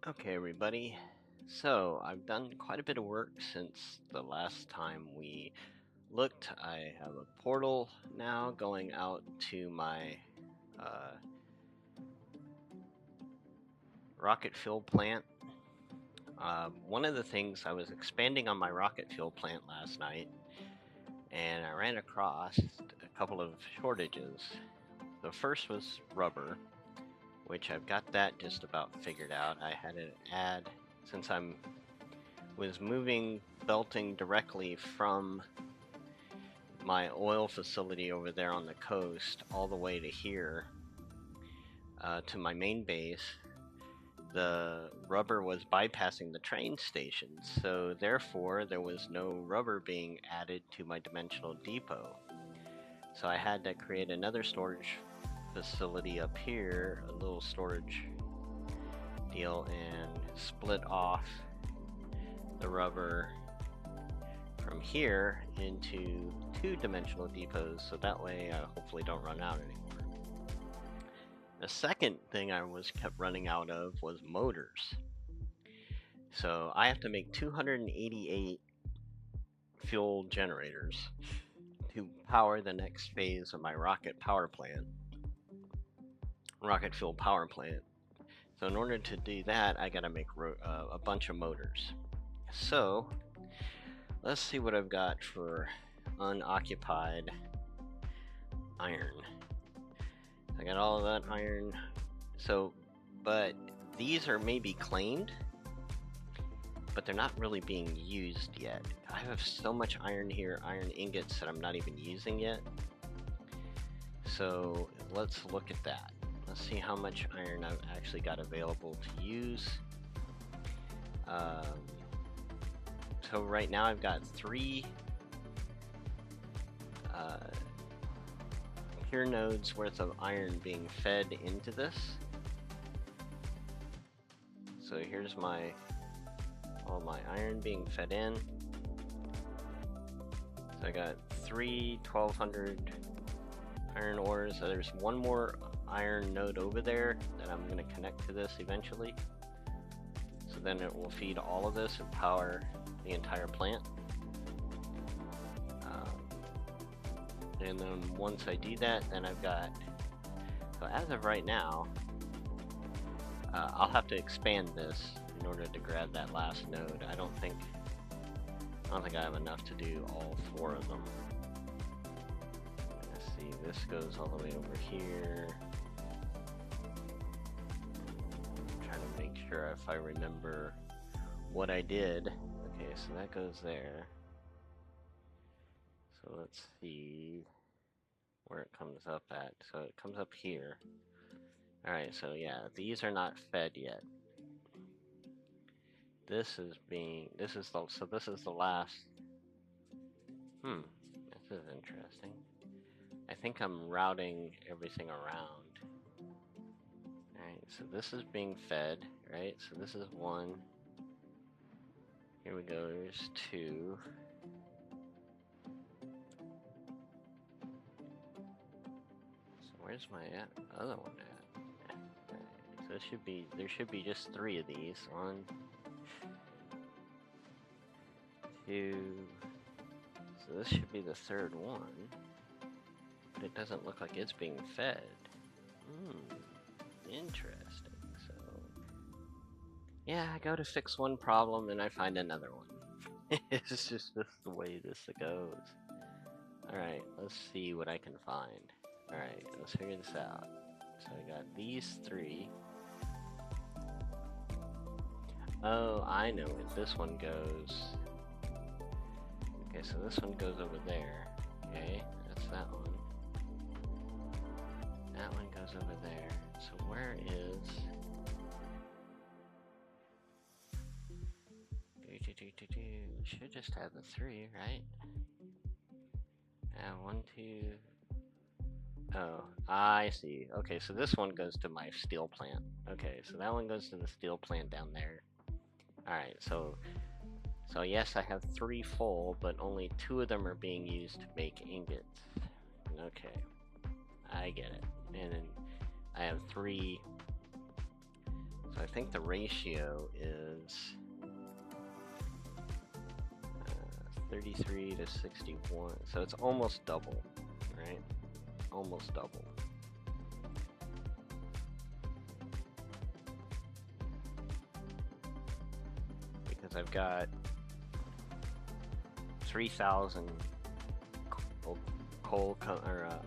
Okay, everybody. So, I've done quite a bit of work since the last time we looked. I have a portal now going out to my uh, rocket fuel plant. One of the things I was expanding on my rocket fuel plant last night, and I ran across a couple of shortages. The first was rubber, which I've got that just about figured out. I had to add, since I'm was moving belting directly from my oil facility over there on the coast all the way to here to my main base. The rubber was bypassing the train station, so therefore there was no rubber being added to my dimensional depot. So I had to create another storage facility up here, a little storage deal, and split off the rubber from here into two dimensional depots, so that way I hopefully don't run out anymore. The second thing I kept running out of was motors. So I have to make 288 fuel generators to power the next phase of my rocket fuel power plant. So in order to do that, I gotta make a bunch of motors. So let's see what I've got for unoccupied iron. I got all of that iron. So, but these are maybe claimed, but they're not really being used yet. I have so much iron here, iron ingots, that I'm not even using yet. So let's look at that. Let's see how much iron I've actually got available to use. So right now I've got 3 pure nodes worth of iron being fed into this. So here's all my iron being fed in. So I got 3 1200 iron ores. So there's one more iron node over there that I'm going to connect to this eventually. So then it will feed all of this and power the entire plant. And then once I do that, then I've got, so as of right now, I'll have to expand this in order to grab that last node. I don't think I have enough to do all 4 of them. Let's see, this goes all the way over here. I'm trying to make sure if I remember what I did. Okay, so that goes there. So let's see where it comes up at. So it comes up here. Alright, so yeah, these are not fed yet. This is the last. This is interesting. I think I'm routing everything around. Alright, so this is being fed, right? So this is 1. Here we go, there's 2. So where's my other one at? Right, so there should be just 3 of these. 1, 2. So this should be the 3rd one. But it doesn't look like it's being fed. Interesting. So yeah, I go to fix one problem and I find another one. It's just the way this goes. Alright, let's see what I can find. Alright, let's figure this out. So I got these 3. Oh, I know it. This one goes. Okay, so this one goes over there. Okay, that's that one. That one goes over there. So where is... Should just have the 3, right? 1, 2... Oh, I see. Okay, so this one goes to my steel plant. Okay, so that one goes to the steel plant down there. Alright, so yes, I have 3 full, but only 2 of them are being used to make ingots. Okay, I get it. And then I have 3 So I think the ratio is 33 to 61. So it's almost double, right? Almost double. Because I've got 3,000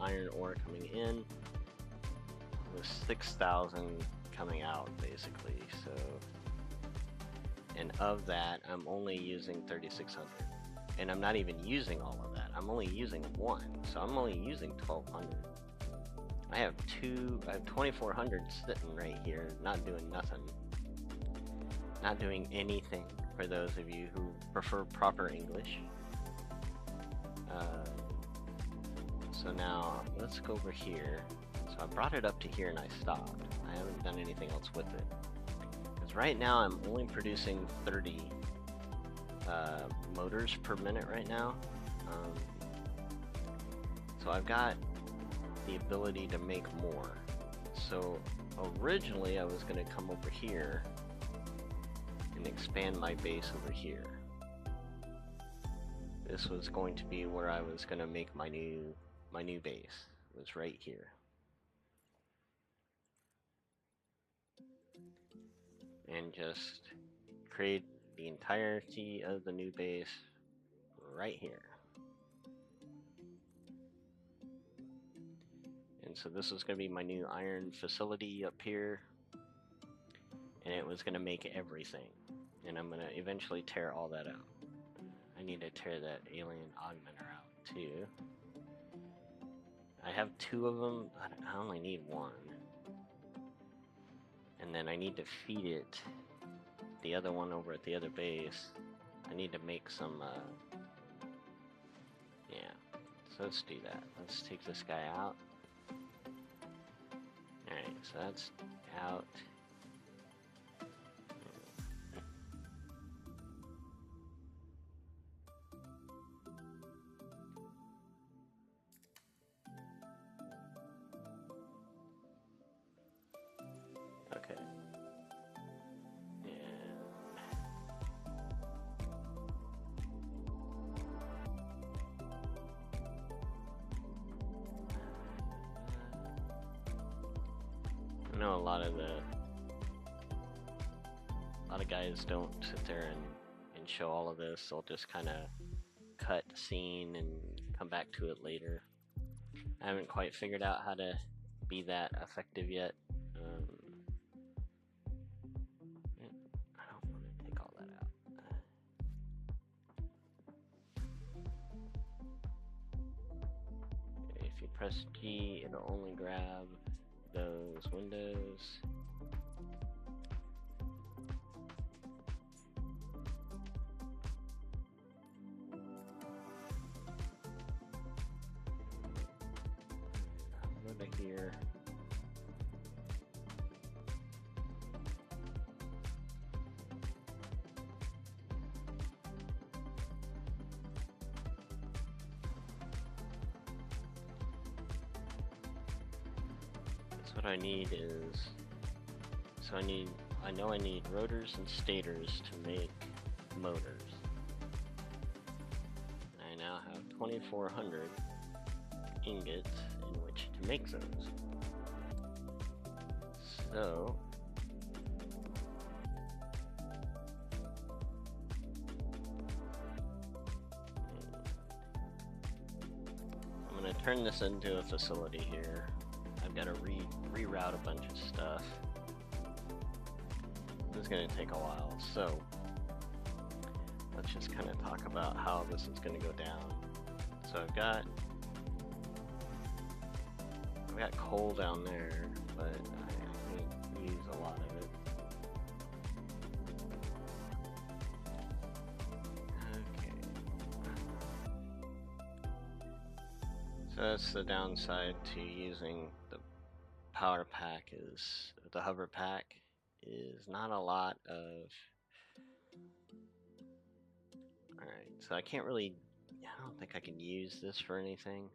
iron ore coming in with 6,000 coming out, basically. So, and of that, I'm only using 3,600, and I'm not even using all of that. I'm only using one, so I'm only using 1,200. I have 2,400 sitting right here, not doing nothing, not doing anything. For those of you who prefer proper English. So now let's go over here. So I brought it up to here and I stopped. I haven't done anything else with it. Because right now I'm only producing 30 motors per minute right now. So I've got the ability to make more. So originally I was going to come over here and expand my base over here. This was going to be where I was going to make my new base. It was right here. And just create the entirety of the new base right here. And so this was going to be my new iron facility up here. And it was going to make everything. And I'm going to eventually tear all that out. I need to tear that alien augmenter out too. I have 2 of them, but I only need 1. And then I need to feed it the other one over at the other base. I need to make some, yeah. So let's do that. Let's take this guy out. Alright, so that's out. Okay. I know a lot of guys don't sit there and show all of this. They'll just kind of cut scene and come back to it later. I haven't quite figured out how to be that effective yet. I don't want to take all that out. Okay, if you press G, it'll only grab those windows. Over here. What I need is, so I know I need rotors and stators to make motors. I now have 2,400 ingots in which to make those. So I'm going to turn this into a facility here. I've got to reroute a bunch of stuff. This is going to take a while, so let's just kind of talk about how this is going to go down. So I've got coal down there, but I can't use a lot of it. Okay. So that's the downside to using the power pack, is the hover pack is not a lot of. Alright, so I can't really, I don't think I can use this for anything.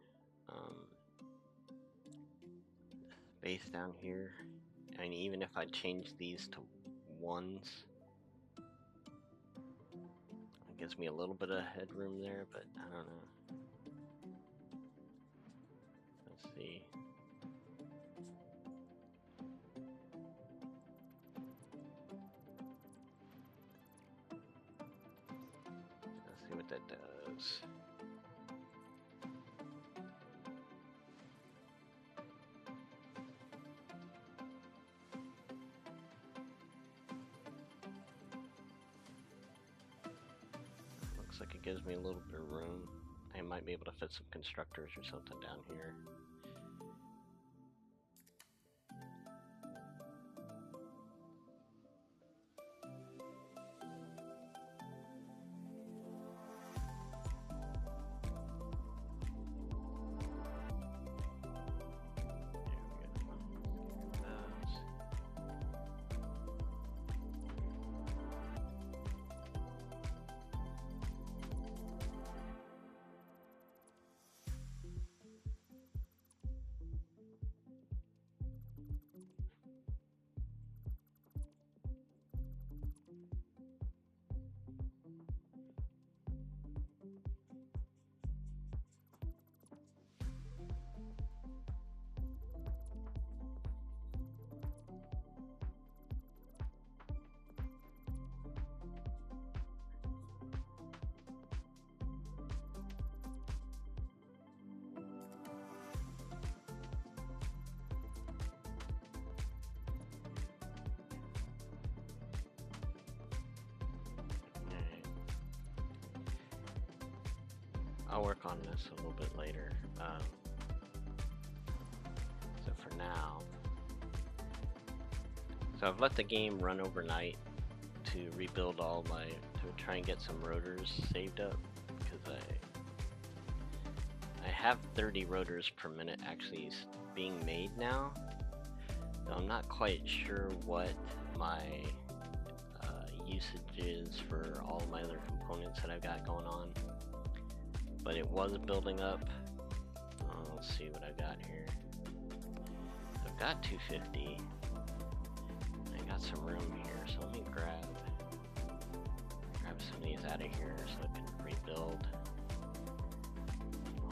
Base down here, and even if I change these to 1s. It gives me a little bit of headroom there, but I don't know. Let's see. Let's see what that does. Looks like it gives me a little bit of room. I might be able to fit some constructors or something down here. I'll work on this a little bit later. So for now, I've let the game run overnight to rebuild all my, to try and get some rotors saved up, because I have 30 rotors per minute actually being made now. So I'm not quite sure what my usage is for all my other components that I've got going on. But it was building up. Let's see what I've got here. I've got 250. I got some room here, so let me grab some of these out of here so I can rebuild.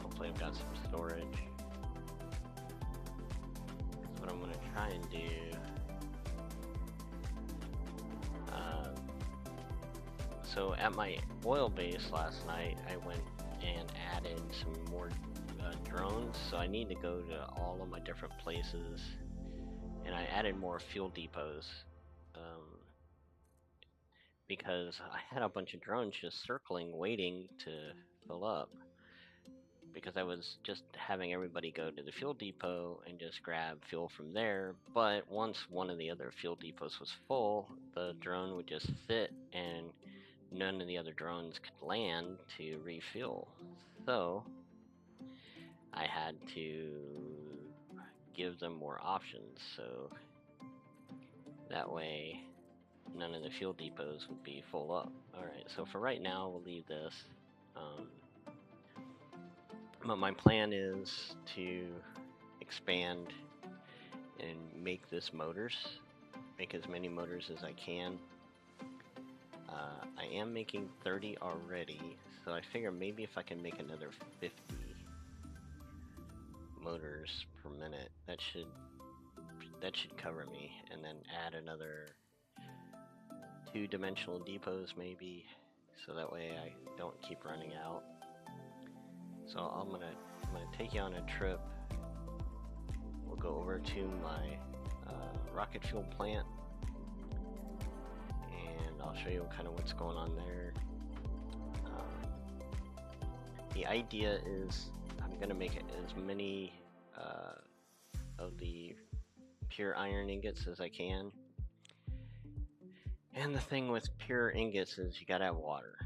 Hopefully I've got some storage. That's what I'm going to try and do. So at my oil base last night, I went and added some more drones, so I need to go to all of my different places, and I added more fuel depots because I had a bunch of drones just circling waiting to fill up, because I was just having everybody go to the fuel depot and just grab fuel from there. But once one of the other fuel depots was full, the drone would just sit and none of the other drones could land to refuel. So I had to give them more options, so that way none of the fuel depots would be full up. Alright, so for right now we'll leave this. But my plan is to expand and make this motors, make as many motors as I can. I am making 30 already, so I figure maybe if I can make another 50 motors per minute, that should cover me, and then add another 2-dimensional depots maybe, so that way I don't keep running out. So I'm gonna take you on a trip. We'll go over to my rocket fuel plant, and I'll show you kind of what's going on there. The idea is I'm gonna make as many of the pure iron ingots as I can. And the thing with pure ingots is you gotta have water.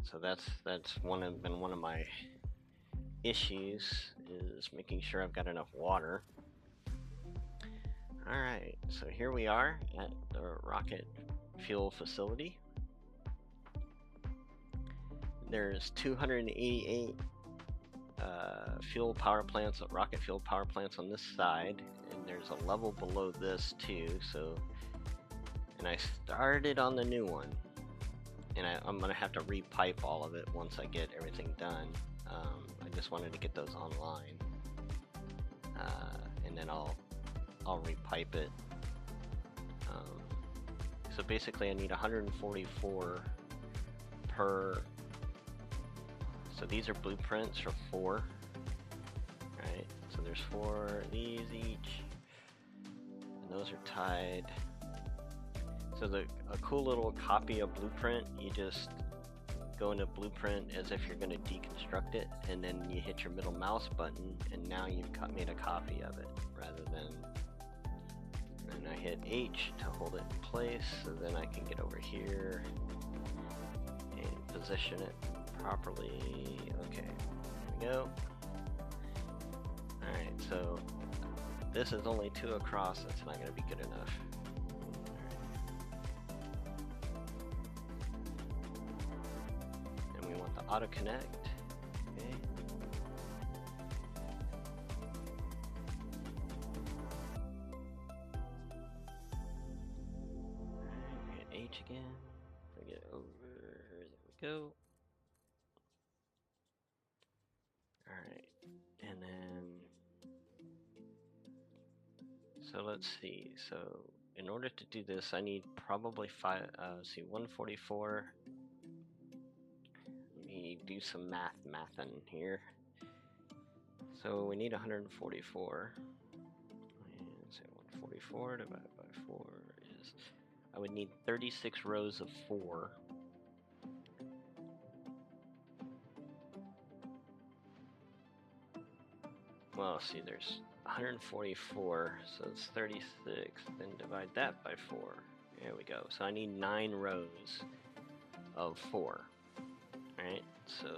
So that's been one of my issues, is making sure I've got enough water. Alright, so here we are at the rocket fuel facility. There's 288 rocket fuel power plants on this side, and there's a level below this too, so and I started on the new one, and I'm gonna have to repipe all of it once I get everything done. I just wanted to get those online, and then I'll repipe it. So basically I need 144 per, so these are blueprints for 4, right? So there's 4 of these each, and those are tied. So a cool little copy of blueprint, you just go into blueprint as if you're going to deconstruct it, and then you hit your middle mouse button, and now you've made a copy of it, rather than, and I hit H to hold it in place, so then I can get over here and position it properly. Okay, there we go. Alright, so this is only 2 across, that's not going to be good enough. And we want the auto connect. Okay. Alright, hit H again. Bring it over. There we go. Alright, and then, so let's see, so in order to do this I need probably 144, let me do some mathin' here. So we need 144, and say 144 divided by 4 is, I would need 36 rows of 4. Well, see, there's 144, so it's 36, then divide that by 4. There we go. So I need 9 rows of 4. Alright, so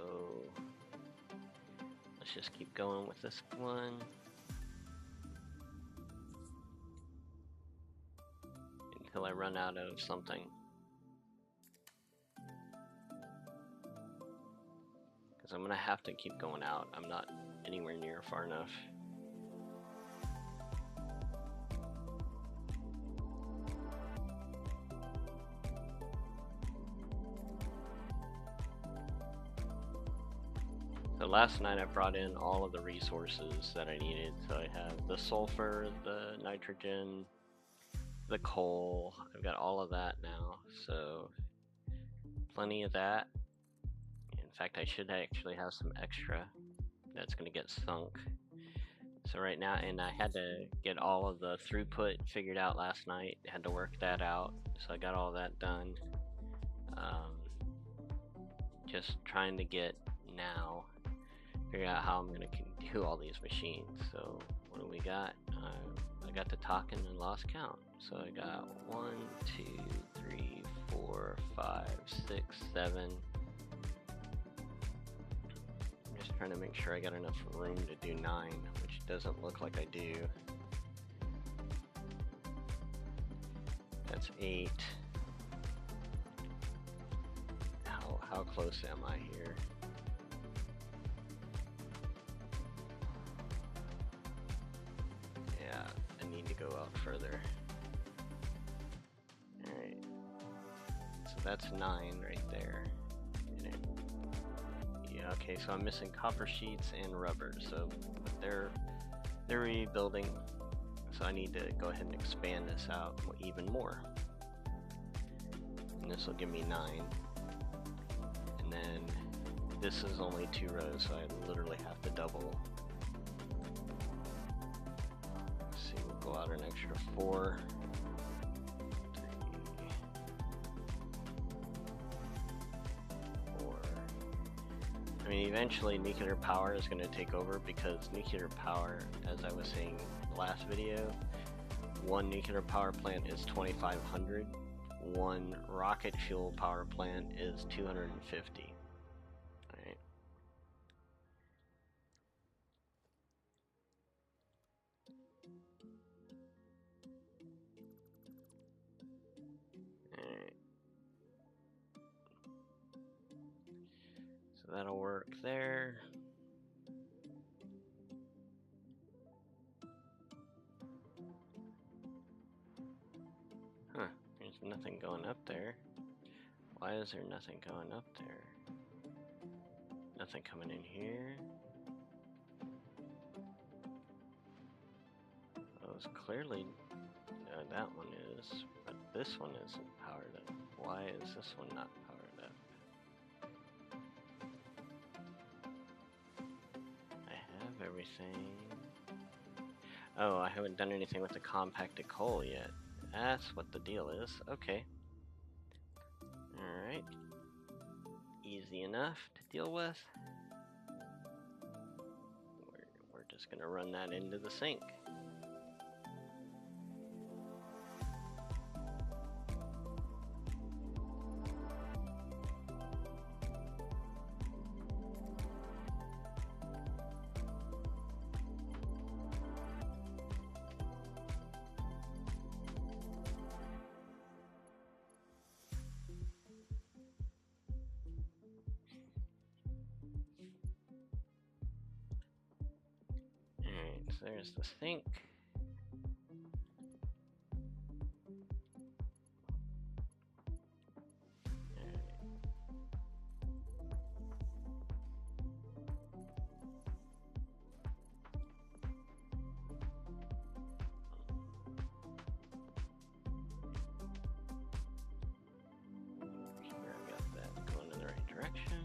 let's just keep going with this one. Until I run out of something. Because I'm going to have to keep going out. I'm not anywhere near far enough. So last night I brought in all of the resources that I needed. So I have the sulfur, the nitrogen, the coal. I've got all of that now. So plenty of that. In fact, I should actually have some extra that's going to get sunk. So right now, and I had to get all of the throughput figured out last night. I had to work that out. So I got all that done. Just trying to get now, figure out how I'm going to do all these machines. So what do we got? I got to talking and lost count. So I got 1, 2, 3, 4, 5, 6, 7. I'm just trying to make sure I got enough room to do 9, which doesn't look like I do. That's 8. How close am I here? Yeah, I need to go out further. Alright. So that's 9 right there. Yeah, okay, so I'm missing copper sheets and rubber, so they're rebuilding, so I need to go ahead and expand this out even more. And this will give me 9. And then this is only 2 rows, so I literally have to double. Let's see, we'll go out an extra 4. 3, 4. I mean, eventually nuclear power is going to take over, because nuclear power, as I was saying in the last video, one nuclear power plant is 2,500. One rocket fuel power plant is 250. Alright. Alright. So that'll work there. Huh, there's nothing going up there. Why is there nothing going up there? Nothing coming in here. Well, it's clearly that one is, but this one isn't powered up. Why is this one not powered up? I have everything. Oh, I haven't done anything with the compacted coal yet. That's what the deal is. Okay. Alright. Easy enough to deal with. We're just gonna run that into the sink. Alright, so there's the sink. Here I got that going in the right direction.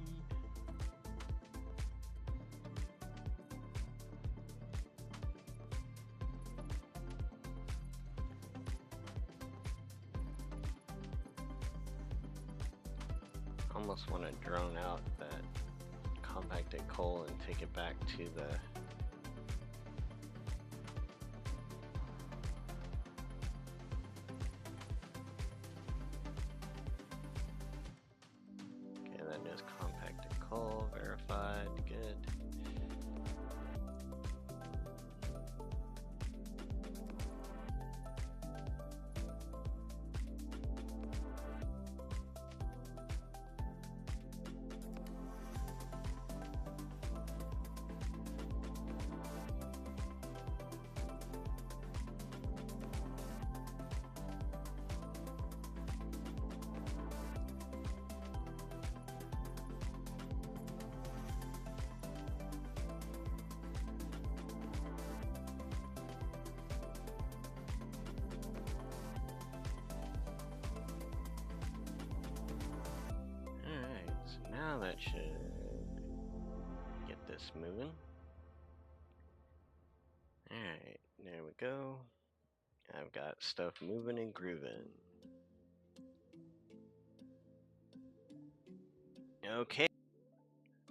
Almost want to drone out that compacted coal and take it back to the okay, that is compacted coal, verified, good. Now that should get this moving. Alright, there we go. I've got stuff moving and grooving. Okay.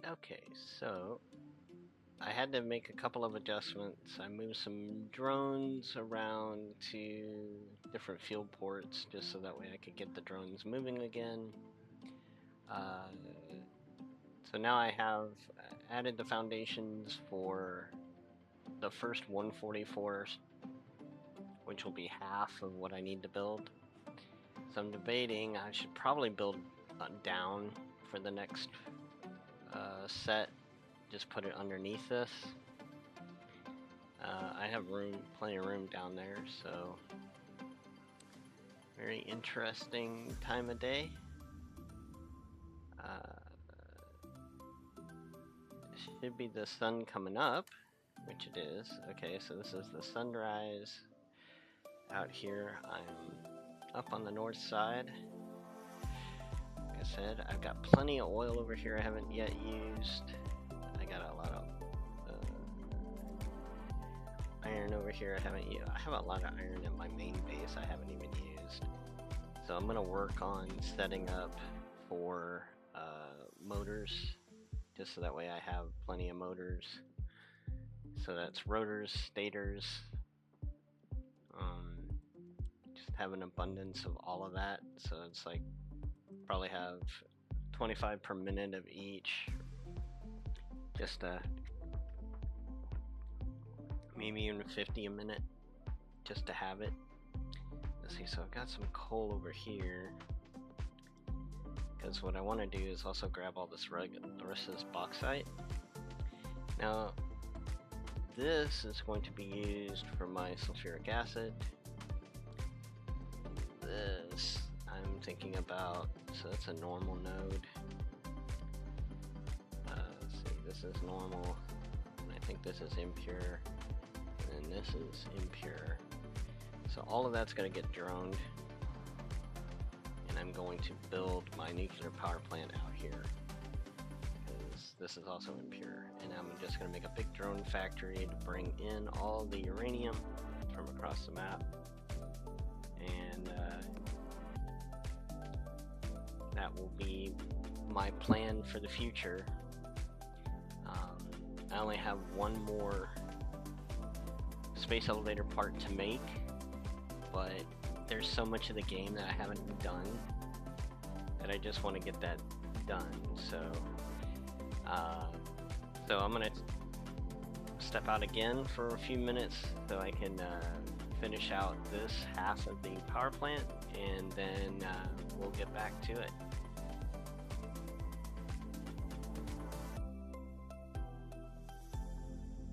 Okay, so I had to make a couple of adjustments. I moved some drones around to different field ports just so that way I could get the drones moving again. So now I have added the foundations for the first 144, which will be half of what I need to build. So I'm debating I should probably build down for the next set, just put it underneath this. I have room, plenty of room down there, so very interesting time of day. Should be the sun coming up, which it is. Okay, so this is the sunrise out here. I'm up on the north side. Like I said, I've got plenty of oil over here I haven't yet used. I got a lot of iron over here I haven't used. I have a lot of iron in my main base I haven't even used. So I'm gonna work on setting up for motors, just so that way I have plenty of motors. So that's rotors, stators, just have an abundance of all of that. So it's like probably have 25 per minute of each, just maybe even 50 a minute, just to have it. Let's see, so I've got some coal over here, because what I want to do is also grab all this the rest of this bauxite. Now this is going to be used for my sulfuric acid. This thinking about, so that's a normal node. Let's see, this is normal, and I think this is impure, and then this is impure. So all of that's going to get droned, and I'm going to build my nuclear power plant out here, because this is also impure. And I'm just going to make a big drone factory to bring in all the uranium from across the map, and that will be my plan for the future. I only have one more space elevator part to make, but there's so much of the game that I haven't done that I just want to get that done. So I'm gonna step out again for a few minutes so I can finish out this half of the power plant, and then we'll get back to it.